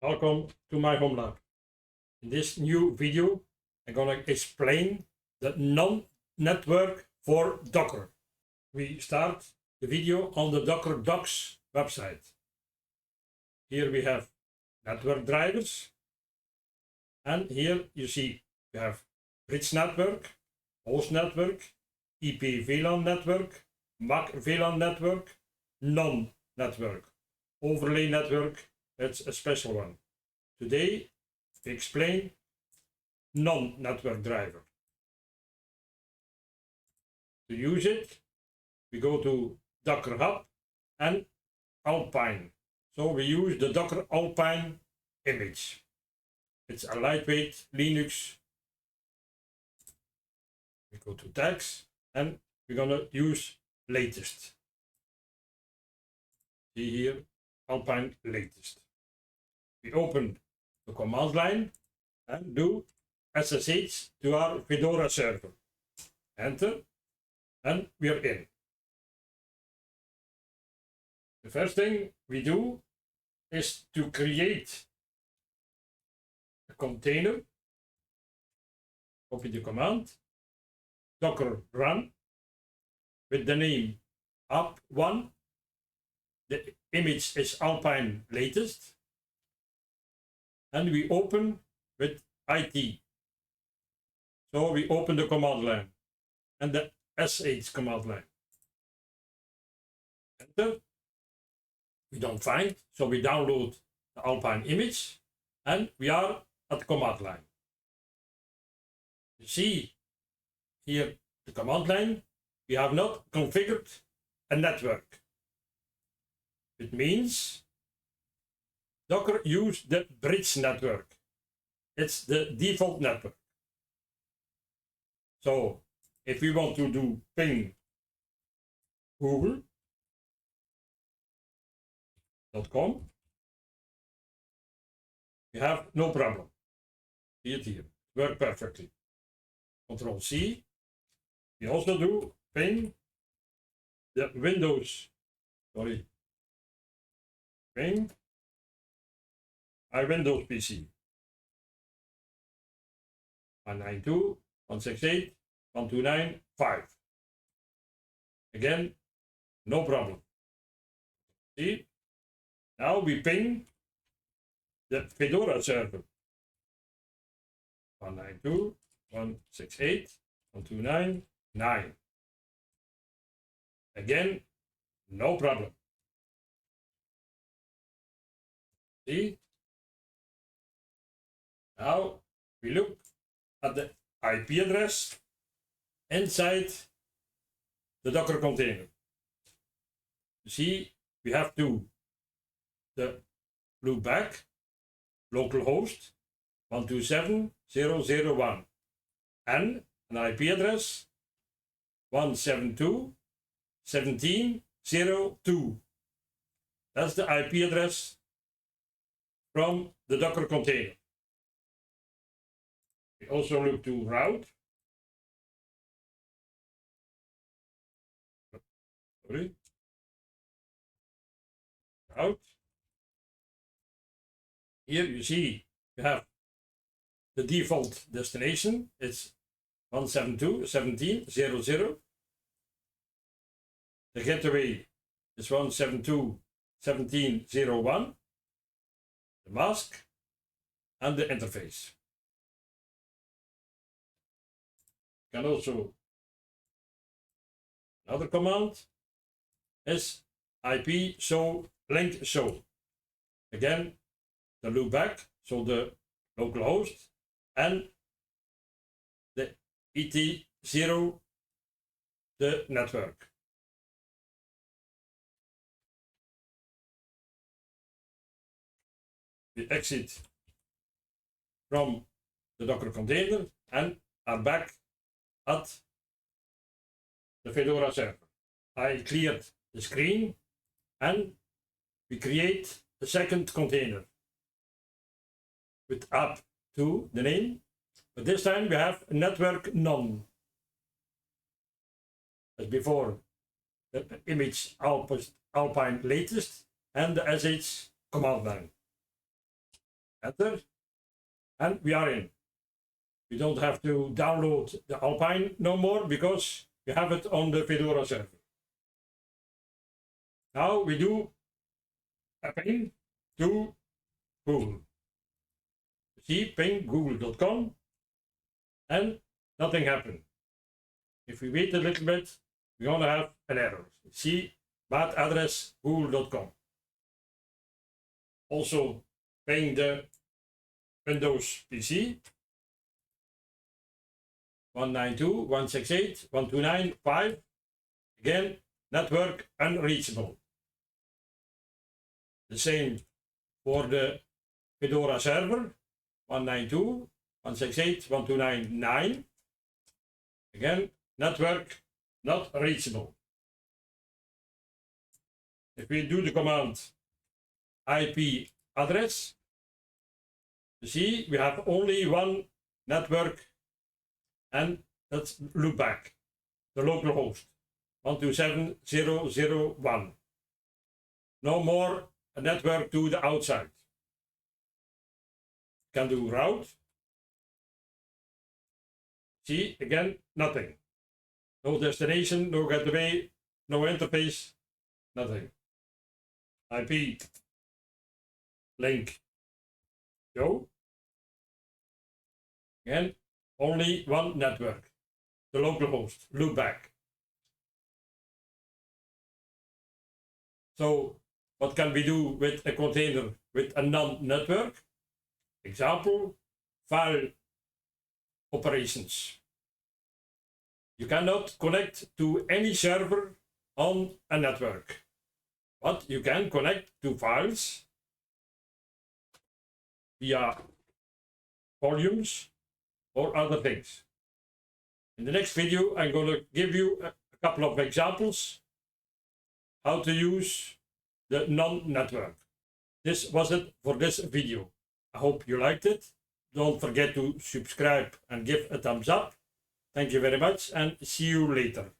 Welcome to my home lab. In this new video, I'm going to explain the non-network for Docker. We start the video on the Docker docs website. Here we have network drivers. And here you see we have bridge network, host network, IP VLAN network, MAC VLAN network, non-network, overlay network. That's a special one. Today we explain non-network driver. To use it, we go to Docker Hub and Alpine. So we use the Docker Alpine image. It's a lightweight Linux. We go to tags and we're gonna use latest. See here, Alpine latest. We open the command line and do SSH to our Fedora server. Enter, and we are in. The first thing we do is to create a container. Copy the command, docker run, with the name app1. The image is Alpine latest. And we open with IT. So we open the command line and the sh command line. Enter. We don't find, so we download the Alpine image and we are at the command line. You see here the command line, we have not configured a network. It means Docker use the bridge network. It's the default network. So if we want to do ping google.com, we have no problem. See it here, work perfectly. Control C. We also do ping the Windows, ping my Windows PC. 192.168.129.5. Again, no problem. See? Now we ping the Fedora server. 192.168.129.9. Again, no problem. See? Now we look at the IP address inside the Docker container. You see, we have the loopback localhost 127.0.0.1 and an IP address 172.17.0.2. That's the IP address from the Docker container. We also look to route. Route. Here you see you have the default destination. It's 172.17.0.0. The gateway is 172.17.0.1. The mask and the interface. Can also, another command is IP show link show. Again, the loopback, so the local host, and the ET0, the network. We exit from the Docker container and are back at the Fedora server. I cleared the screen and we create a second container with app2, the name, but this time we have network none. As before, the image Alpine latest and the sh command line. enter, and we are in. We don't have to download the Alpine no more because we have it on the Fedora server. Now we do a ping to Google. See, ping google.com, and nothing happened. If we wait a little bit, we're gonna have an error. See, bad address google.com. Also ping the Windows PC 192.168.129.5. Again, network unreachable. The same for the Fedora server 192.168.129.9. Again, network not reachable. If we do the command IP address, you see we have only one network, and that's loopback, the local host 127.0.0.1. No more a network to the outside. Can do route. See, again, nothing. No destination, no gateway, no interface, nothing. IP link show. Again, only one network, the local host, loopback. So what can we do with a container with a non-network? Example, file operations. You cannot connect to any server on a network, but you can connect to files via volumes or other things. In the next video, I'm going to give you a couple of examples how to use the non-network. This was it for this video. I hope you liked it. Don't forget to subscribe and give a thumbs up. Thank you very much, and see you later.